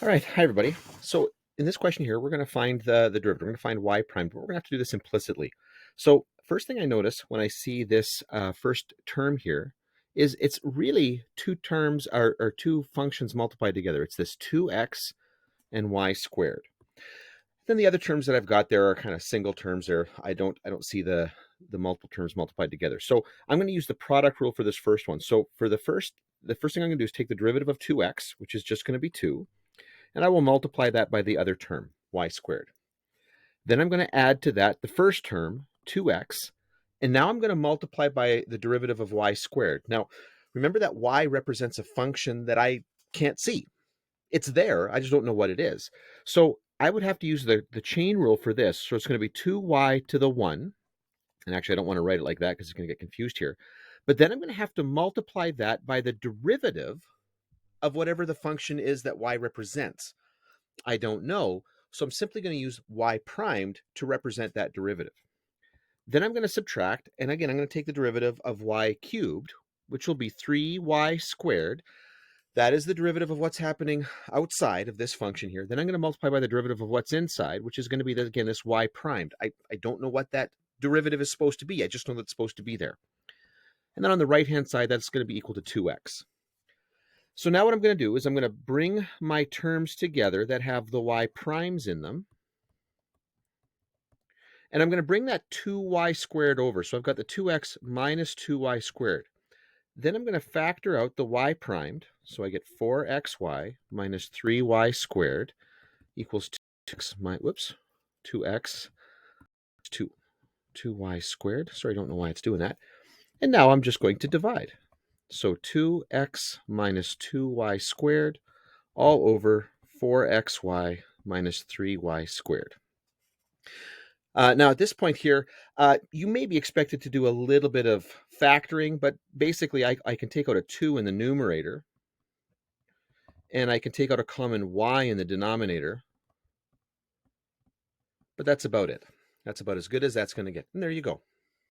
All right, hi everybody. So in this question here, we're going to find the derivative. We're going to find y prime, but we're going to have to do this implicitly. So first thing I notice when I see this first term here is it's really two terms or two functions multiplied together. It's this 2x and y squared. Then the other terms that I've got there are kind of single terms there. I don't see the multiple terms multiplied together. So I'm going to use the product rule for this first one. So for the first thing I'm going to do is take the derivative of 2x, which is just going to be 2, and I will multiply that by the other term, y squared. Then I'm going to add to that the first term, 2x, and now I'm going to multiply by the derivative of y squared. Now, remember that y represents a function that I can't see. It's there, I just don't know what it is. So I would have to use the chain rule for this. So it's going to be 2y to the 1, and actually I don't want to write it like that because it's going to get confused here. But then I'm going to have to multiply that by the derivative of whatever the function is that y represents. I don't know. So I'm simply going to use y primed to represent that derivative. Then I'm going to subtract, and again, I'm going to take the derivative of y cubed, which will be 3y squared. That is the derivative of what's happening outside of this function here. Then I'm going to multiply by the derivative of what's inside, which is going to be, again, this y primed. I don't know what that derivative is supposed to be. I just know that it's supposed to be there. And then on the right-hand side, that's going to be equal to 2x. So now what I'm going to do is I'm going to bring my terms together that have the y primes in them. And I'm going to bring that 2y squared over. So I've got the 2x minus 2y squared. Then I'm going to factor out the y primed. So I get 4xy minus 3y squared equals 2x 2y squared. Sorry, I don't know why it's doing that. And now I'm just going to divide. So 2x minus 2y squared all over 4xy minus 3y squared. Now, at this point here, you may be expected to do a little bit of factoring, but basically I can take out a 2 in the numerator, and I can take out a common y in the denominator, but that's about it. That's about as good as that's going to get. And there you go.